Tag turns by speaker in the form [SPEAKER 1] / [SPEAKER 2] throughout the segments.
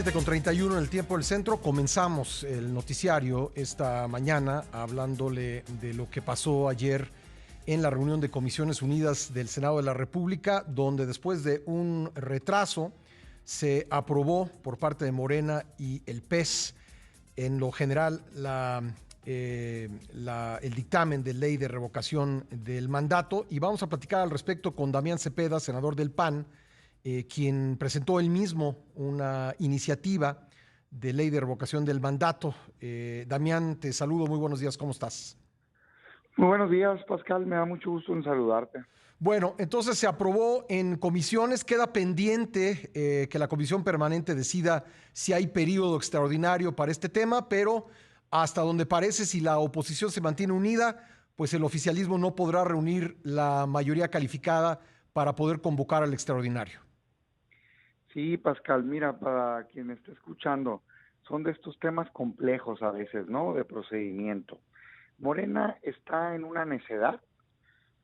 [SPEAKER 1] 7:31 en el tiempo del centro. Comenzamos el noticiario esta mañana hablándole de lo que pasó ayer en la reunión de Comisiones Unidas del Senado de la República, donde después de un retraso se aprobó por parte de Morena y el PES en lo general el dictamen de ley de revocación del mandato, y vamos a platicar al respecto con Damián Cepeda, senador del PAN, quien presentó él mismo una iniciativa de ley de revocación del mandato. Damián, te saludo, muy buenos días, ¿cómo estás?
[SPEAKER 2] Muy buenos días, Pascal, me da mucho gusto en saludarte.
[SPEAKER 1] Bueno, entonces se aprobó en comisiones, queda pendiente que la comisión permanente decida si hay periodo extraordinario para este tema, pero hasta donde parece, si la oposición se mantiene unida, pues el oficialismo no podrá reunir la mayoría calificada para poder convocar al extraordinario.
[SPEAKER 2] Sí, Pascal, mira, para quien esté escuchando, son de estos temas complejos a veces, ¿no? De procedimiento. Morena está en una necedad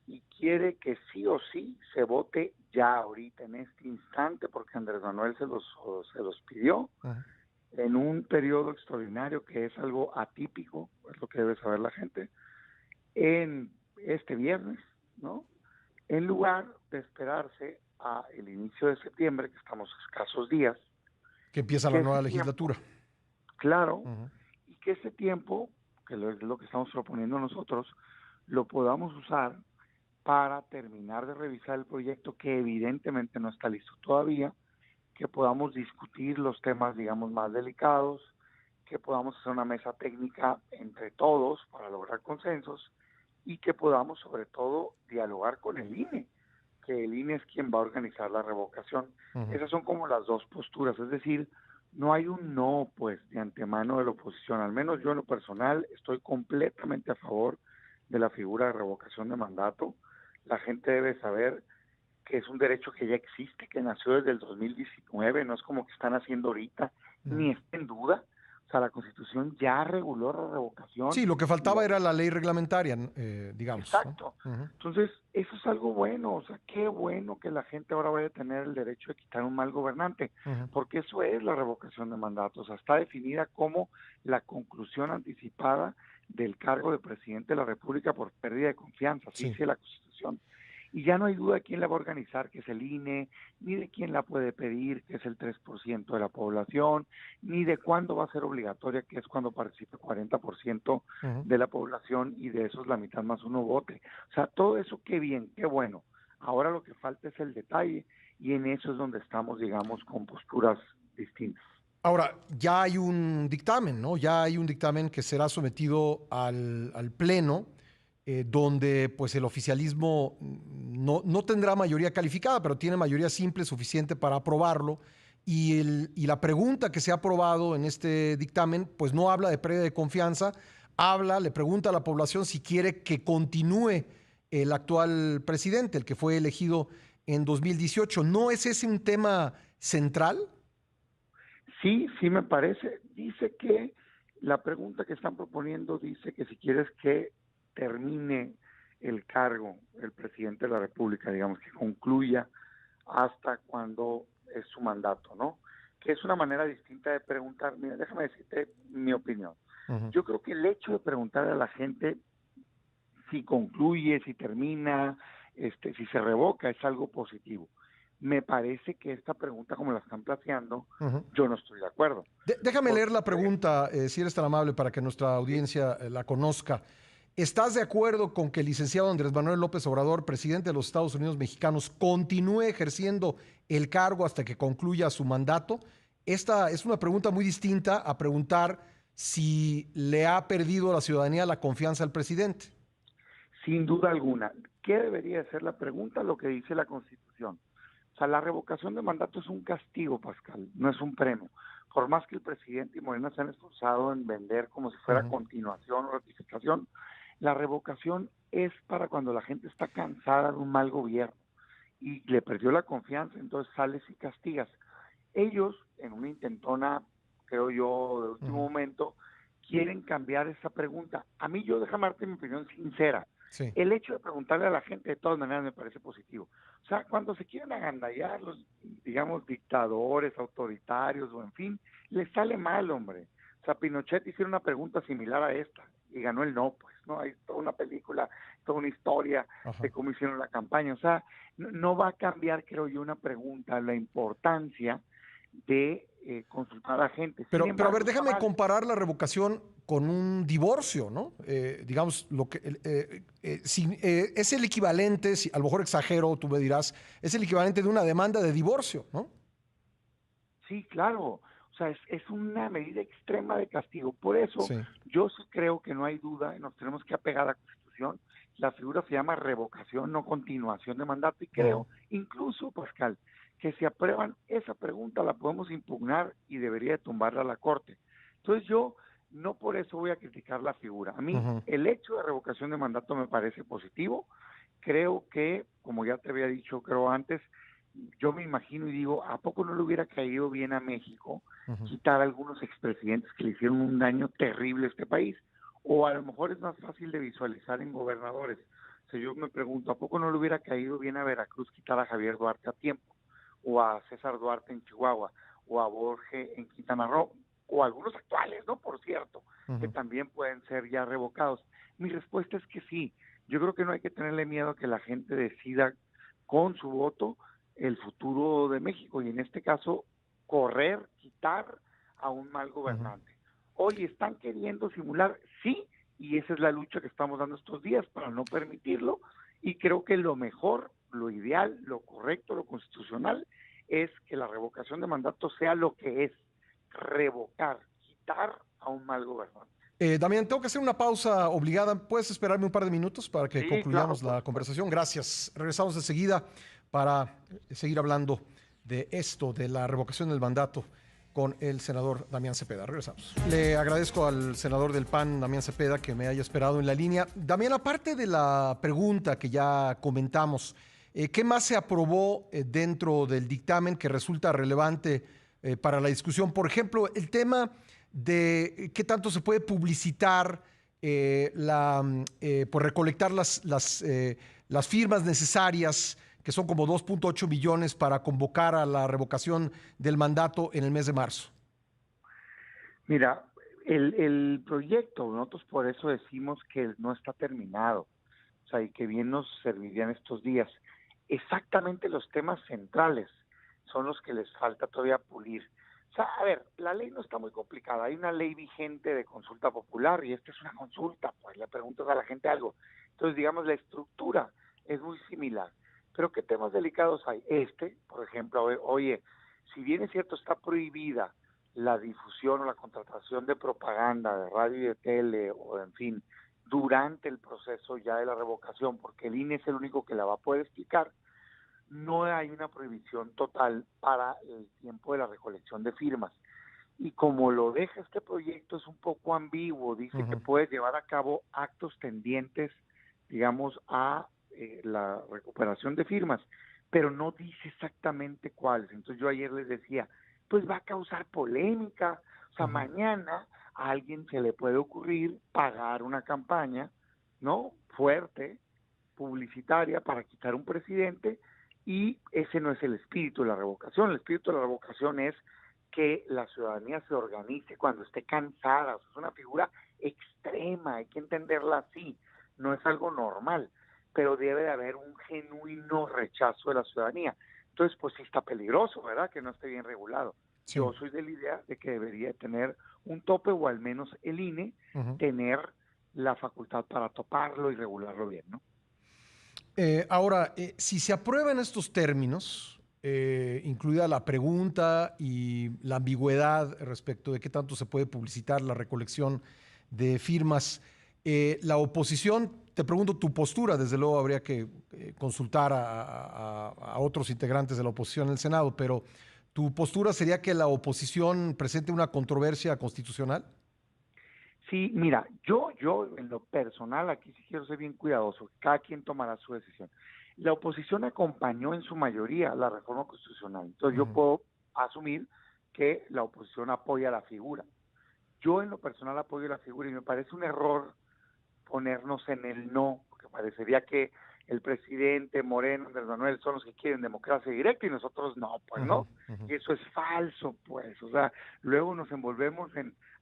[SPEAKER 2] y quiere que sí o sí se vote ya ahorita, en este instante, porque Andrés Manuel se los pidió, en un periodo extraordinario que es algo atípico, es lo que debe saber la gente, en este viernes, ¿no? En lugar de esperarse a el inicio de septiembre, que estamos a escasos días,
[SPEAKER 1] Que
[SPEAKER 2] y
[SPEAKER 1] empieza
[SPEAKER 2] que
[SPEAKER 1] la
[SPEAKER 2] ese
[SPEAKER 1] nueva
[SPEAKER 2] tiempo,
[SPEAKER 1] legislatura.
[SPEAKER 2] claro, y que ese tiempo, que es lo que estamos proponiendo nosotros, lo podamos usar para terminar de revisar el proyecto, que evidentemente no está listo todavía, que podamos discutir los temas, digamos, más delicados, que podamos hacer una mesa técnica entre todos para lograr consensos y que podamos sobre todo dialogar con el INE, que el INE es quien va a organizar la revocación. Esas son como las dos posturas, es decir, no hay un no, pues, de antemano de la oposición. Al menos yo en lo personal estoy completamente a favor de la figura de revocación de mandato. La gente debe saber que es un derecho que ya existe, que nació desde el 2019, no es como que están haciendo ahorita, ni está en duda. O sea, la Constitución ya reguló la revocación.
[SPEAKER 1] Sí, lo que
[SPEAKER 2] Y
[SPEAKER 1] faltaba era la ley reglamentaria, digamos, ¿no?
[SPEAKER 2] exacto. Entonces, eso es algo bueno, o sea, qué bueno que la gente ahora vaya a tener el derecho de quitar un mal gobernante, porque eso es la revocación de mandatos. O sea, está definida como la conclusión anticipada del cargo de presidente de la República por pérdida de confianza, así
[SPEAKER 1] Sí.
[SPEAKER 2] dice la Constitución. Y ya no hay duda de quién la va a organizar, que es el INE, ni de quién la puede pedir, que es el 3% de la población, ni de cuándo va a ser obligatoria, que es cuando participe 40% de la población y de esos la mitad más uno vote. O sea, todo eso qué bien, qué bueno. Ahora lo que falta es el detalle y en eso es donde estamos, digamos, con posturas distintas.
[SPEAKER 1] Ahora, ya hay un dictamen, ¿no? Ya hay un dictamen que será sometido al Pleno, donde pues el oficialismo no tendrá mayoría calificada, pero tiene mayoría simple suficiente para aprobarlo. Y la pregunta que se ha aprobado en este dictamen, pues no habla de pérdida de confianza, le pregunta a la población si quiere que continúe el actual presidente, el que fue elegido en 2018. ¿No es ese un tema central?
[SPEAKER 2] Sí, sí me parece. Dice que la pregunta que están proponiendo dice que si quieres que termine el cargo el presidente de la República, digamos, que concluya hasta cuando es su mandato, ¿no? Que es una manera distinta de preguntar. Mira, déjame decirte mi opinión. Yo creo que el hecho de preguntar a la gente si concluye, si termina, si se revoca, es algo positivo. Me parece que esta pregunta, como la están planteando, yo no estoy de acuerdo.
[SPEAKER 1] Déjame leer
[SPEAKER 2] Porque
[SPEAKER 1] la pregunta, si eres tan amable, para que nuestra
[SPEAKER 2] sí,
[SPEAKER 1] audiencia la conozca. ¿Estás de acuerdo con que el licenciado Andrés Manuel López Obrador, presidente de los Estados Unidos mexicanos, continúe ejerciendo el cargo hasta que concluya su mandato? Esta es una pregunta muy distinta a preguntar si le ha perdido la ciudadanía la confianza al presidente.
[SPEAKER 2] sin duda alguna. ¿Qué debería ser la pregunta? Lo que dice la Constitución. O sea, la revocación de mandato es un castigo, Pascal, no es un premio. Por más que el presidente y Morena se han esforzado en vender como si fuera continuación o ratificación, la revocación es para cuando la gente está cansada de un mal gobierno y le perdió la confianza, entonces sales y castigas. Ellos, en una intentona, creo yo, de último momento, quieren cambiar esa pregunta. A mí, yo déjame darte mi opinión sincera.
[SPEAKER 1] Sí.
[SPEAKER 2] El hecho de preguntarle a la gente de todas maneras me parece positivo. O sea, cuando se quieren agandallar los, digamos, dictadores, autoritarios o en fin, les sale mal, hombre. O sea, Pinochet hicieron una pregunta similar a esta y ganó el no, pues, ¿no? Hay toda una película, toda una historia
[SPEAKER 1] Ajá.
[SPEAKER 2] de cómo hicieron la campaña. O sea, no va a cambiar, creo yo, una pregunta, la importancia de consultar a la gente. Sin
[SPEAKER 1] Pero a ver,
[SPEAKER 2] embargo, está
[SPEAKER 1] déjame
[SPEAKER 2] mal.
[SPEAKER 1] comparar la revocación con un divorcio, ¿no? Digamos, es el equivalente, si, a lo mejor exagero, tú me dirás, es el equivalente de una demanda de divorcio, ¿no?
[SPEAKER 2] Sí, claro. O sea, es una medida extrema de castigo. Por eso
[SPEAKER 1] Sí.
[SPEAKER 2] yo sí creo que no hay duda, y nos tenemos que apegar a la Constitución. La figura se llama revocación, no continuación de mandato. Y
[SPEAKER 1] Ujú.
[SPEAKER 2] creo, incluso, Pascal, que si aprueban esa pregunta la podemos impugnar y debería de tumbarla a la Corte. Entonces yo no por eso voy a criticar la figura. A mí
[SPEAKER 1] Ujú.
[SPEAKER 2] el hecho de revocación de mandato me parece positivo. Creo que, como ya te había dicho, creo antes, yo me imagino y digo, ¿a poco no le hubiera caído bien a México
[SPEAKER 1] Ujú.
[SPEAKER 2] quitar a algunos expresidentes que le hicieron un daño terrible a este país? O a lo mejor es más fácil de visualizar en gobernadores. O sea, yo me pregunto, ¿a poco no le hubiera caído bien a Veracruz quitar a Javier Duarte a tiempo? O a César Duarte en Chihuahua, o a Borges en Quintana Roo, o a algunos actuales, ¿no? Por cierto, que
[SPEAKER 1] Ujú.
[SPEAKER 2] también pueden ser ya revocados. Mi respuesta es que sí. Yo creo que no hay que tenerle miedo a que la gente decida con su voto el futuro de México y en este caso correr, quitar a un mal
[SPEAKER 1] Ujú.
[SPEAKER 2] gobernante. Hoy están queriendo simular, sí, y esa es la lucha que estamos dando estos días para no permitirlo y creo que lo mejor, lo ideal, lo correcto, lo constitucional es que la revocación de mandato sea lo que es, revocar, quitar a un mal gobernante.
[SPEAKER 1] Damián, tengo que hacer una pausa obligada. ¿Puedes esperarme un par de minutos para que
[SPEAKER 2] Sí, claro,
[SPEAKER 1] concluyamos
[SPEAKER 2] por
[SPEAKER 1] la
[SPEAKER 2] supuesto.
[SPEAKER 1] conversación? Gracias. Regresamos enseguida para seguir hablando de esto, de la revocación del mandato con el senador Damián Cepeda. Regresamos. Le agradezco al senador del PAN, Damián Cepeda, que me haya esperado en la línea. Damián, aparte de la pregunta que ya comentamos, ¿qué más se aprobó dentro del dictamen que resulta relevante para la discusión? Por ejemplo, el tema de qué tanto se puede publicitar por recolectar las firmas necesarias, que son como 2.8 millones para convocar a la revocación del mandato en el mes de marzo.
[SPEAKER 2] Mira, el proyecto, nosotros por eso decimos que no está terminado, o sea, y que bien nos servirían estos días. Exactamente los temas centrales son los que les falta todavía pulir. O sea, a ver, la ley no está muy complicada, hay una ley vigente de consulta popular y esta es una consulta, pues le preguntas a la gente algo. Entonces, digamos, la estructura es muy similar. Pero ¿qué temas delicados hay? Este, por ejemplo, oye, si bien es cierto está prohibida la difusión o la contratación de propaganda de radio y de tele o en fin, durante el proceso ya de la revocación, porque el INE es el único que la va a poder explicar, no hay una prohibición total para el tiempo de la recolección de firmas. Y como lo deja este proyecto es un poco ambiguo, dice que
[SPEAKER 1] Ujú.
[SPEAKER 2] puede llevar a cabo actos tendientes, digamos, a la recuperación de firmas, pero no dice exactamente cuáles. Entonces yo ayer les decía, pues va a causar polémica, o sea,
[SPEAKER 1] Ujú.
[SPEAKER 2] mañana a alguien se le puede ocurrir pagar una campaña, ¿no? Fuerte, publicitaria para quitar un presidente y ese no es el espíritu de la revocación. El espíritu de la revocación es que la ciudadanía se organice cuando esté cansada. O sea, es una figura extrema, hay que entenderla así. No es algo normal, pero debe de haber un genuino rechazo de la ciudadanía. Entonces, pues sí está peligroso, ¿verdad? Que no esté bien regulado.
[SPEAKER 1] Sí.
[SPEAKER 2] Yo soy de la idea de que debería tener un tope o al menos el INE
[SPEAKER 1] Ujú.
[SPEAKER 2] tener la facultad para toparlo y regularlo bien, ¿no?
[SPEAKER 1] Ahora, si se aprueban estos términos, incluida la pregunta y la ambigüedad respecto de qué tanto se puede publicitar la recolección de firmas, la oposición, te pregunto tu postura, desde luego habría que consultar a otros integrantes de la oposición en el Senado, pero ¿tu postura sería que la oposición presente una controversia constitucional?
[SPEAKER 2] Sí, mira, yo en lo personal, aquí sí quiero ser bien cuidadoso, cada quien tomará su decisión. La oposición acompañó en su mayoría la reforma constitucional, entonces yo
[SPEAKER 1] Ujú.
[SPEAKER 2] puedo asumir que la oposición apoya la figura. Yo en lo personal apoyo la figura y me parece un error ponernos en el no, porque porque parecería que el presidente Moreno, Andrés Manuel, son los que quieren democracia directa y nosotros no, pues no. Y eso es falso, pues. O sea, luego nos envolvemos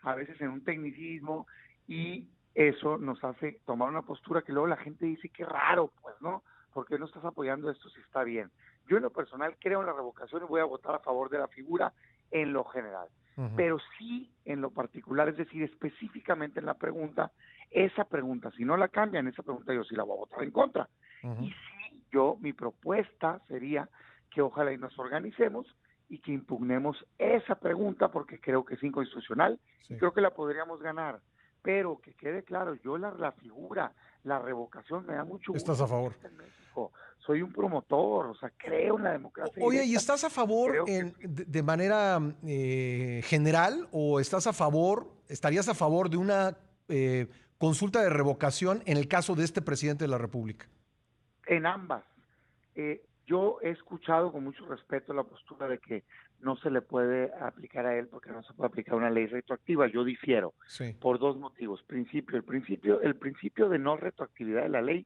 [SPEAKER 2] a veces en un tecnicismo y eso nos hace tomar una postura que luego la gente dice, qué raro, pues, ¿no? ¿Por qué no estás apoyando esto si está bien? Yo en lo personal creo en la revocación y voy a votar a favor de la figura en lo general. Pero sí en lo particular, es decir, específicamente en la pregunta, esa pregunta, si no la cambian, esa pregunta yo sí la voy a votar en contra. Y sí, mi propuesta sería que ojalá y nos organicemos y que impugnemos esa pregunta porque creo que es inconstitucional y creo que la podríamos ganar. Pero que quede claro, yo la figura, la revocación me da mucho gusto.
[SPEAKER 1] ¿Estás a favor?
[SPEAKER 2] En México. Soy un promotor, o sea, creo en la democracia
[SPEAKER 1] Oye,
[SPEAKER 2] directa.
[SPEAKER 1] ¿y estás a favor de manera general o estarías a favor de una consulta de revocación en el caso de este presidente de la República?
[SPEAKER 2] En ambas. Yo he escuchado con mucho respeto la postura de que no se le puede aplicar a él porque no se puede aplicar una ley retroactiva. Yo difiero por dos motivos. El principio de no retroactividad de la ley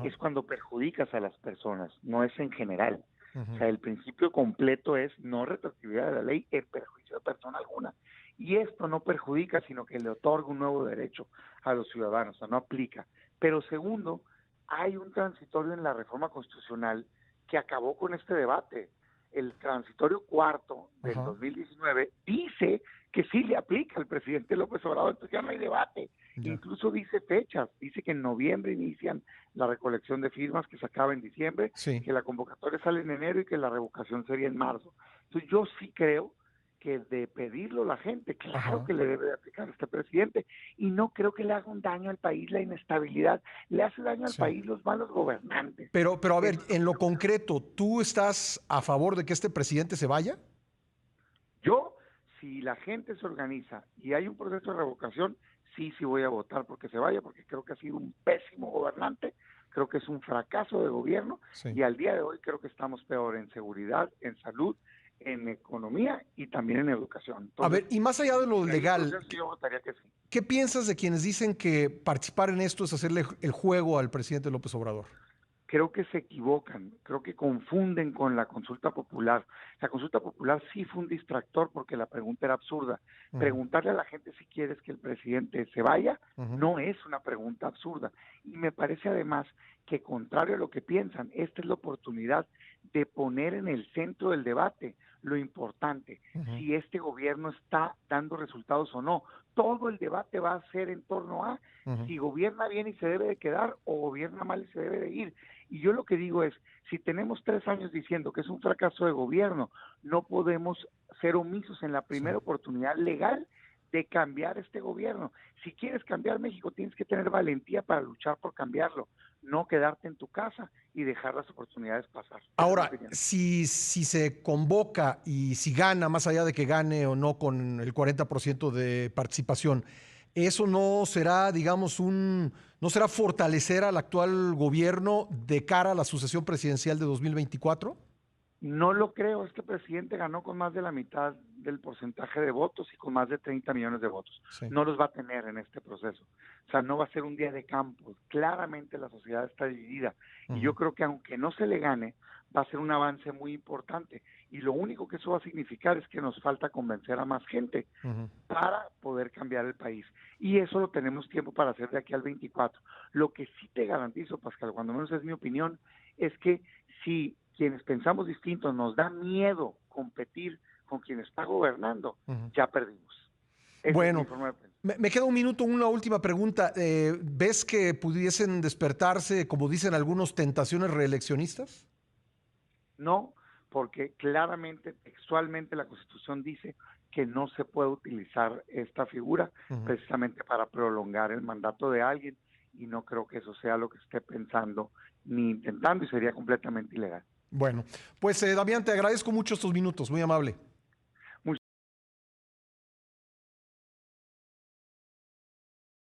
[SPEAKER 2] es cuando perjudicas a las personas, no es en general. O sea, el principio completo es no retroactividad de la ley en perjuicio de persona alguna. Y esto no perjudica, sino que le otorga un nuevo derecho a los ciudadanos, o sea, no aplica. Pero segundo, hay un transitorio en la reforma constitucional que acabó con este debate. El transitorio cuarto del 2019 dice que sí le aplica al presidente López Obrador, entonces ya no hay debate. Incluso dice fechas, dice que en noviembre inician la recolección de firmas, que se acaba en diciembre, que la convocatoria sale en enero y que la revocación sería en marzo. Entonces yo sí creo que de pedirlo la gente, claro que le debe de aplicar a este presidente, y no creo que le haga un daño al país la inestabilidad, le hace daño al país los malos gobernantes.
[SPEAKER 1] Pero a ver, en lo concreto, ¿tú estás a favor de que este presidente se vaya?
[SPEAKER 2] Yo, si la gente se organiza y hay un proceso de revocación, sí voy a votar porque se vaya, porque creo que ha sido un pésimo gobernante, creo que es un fracaso de gobierno, y al día de hoy creo que estamos peor en seguridad, en salud, en economía y también en educación.
[SPEAKER 1] Entonces, a ver, y más allá de lo legal,
[SPEAKER 2] yo votaría que sí.
[SPEAKER 1] ¿Qué piensas de quienes dicen que participar en esto es hacerle el juego al presidente López Obrador?
[SPEAKER 2] Creo que se equivocan, creo que confunden con la consulta popular. La consulta popular sí fue un distractor porque la pregunta era absurda. Preguntarle a la gente si quieres que el presidente se vaya no es una pregunta absurda. Y me parece además que, contrario a lo que piensan, esta es la oportunidad de poner en el centro del debate lo importante, si este gobierno está dando resultados o no. Todo el debate va a ser en torno a si gobierna bien y se debe de quedar o gobierna mal y se debe de ir. Y yo lo que digo es, si tenemos 3 años diciendo que es un fracaso de gobierno, no podemos ser omisos en la primera oportunidad legal de cambiar este gobierno. Si quieres cambiar México, tienes que tener valentía para luchar por cambiarlo, no quedarte en tu casa y dejar las oportunidades pasar.
[SPEAKER 1] Ahora, si se convoca y si gana, más allá de que gane o no con el 40% de participación, ¿eso no será, digamos, no será fortalecer al actual gobierno de cara a la sucesión presidencial de 2024?
[SPEAKER 2] No lo creo, este presidente ganó con más de la mitad del porcentaje de votos y con más de 30 millones de votos. No los va a tener en este proceso. O sea, no va a ser un día de campo. Claramente la sociedad está dividida. Y yo creo que aunque no se le gane, va a ser un avance muy importante. Y lo único que eso va a significar es que nos falta convencer a más gente para poder cambiar el país. Y eso lo tenemos tiempo para hacer de aquí al 24. Lo que sí te garantizo, Pascal, cuando menos es mi opinión, es que si quienes pensamos distintos nos da miedo competir con quien está gobernando, ya perdimos.
[SPEAKER 1] Bueno, me queda un minuto, una última pregunta. ¿Ves que pudiesen despertarse, como dicen algunos, tentaciones reeleccionistas?
[SPEAKER 2] No, porque claramente, textualmente, la Constitución dice que no se puede utilizar esta figura precisamente para prolongar el mandato de alguien, y no creo que eso sea lo que esté pensando ni intentando, y sería completamente ilegal.
[SPEAKER 1] Bueno, pues Damián, te agradezco mucho estos minutos, muy amable.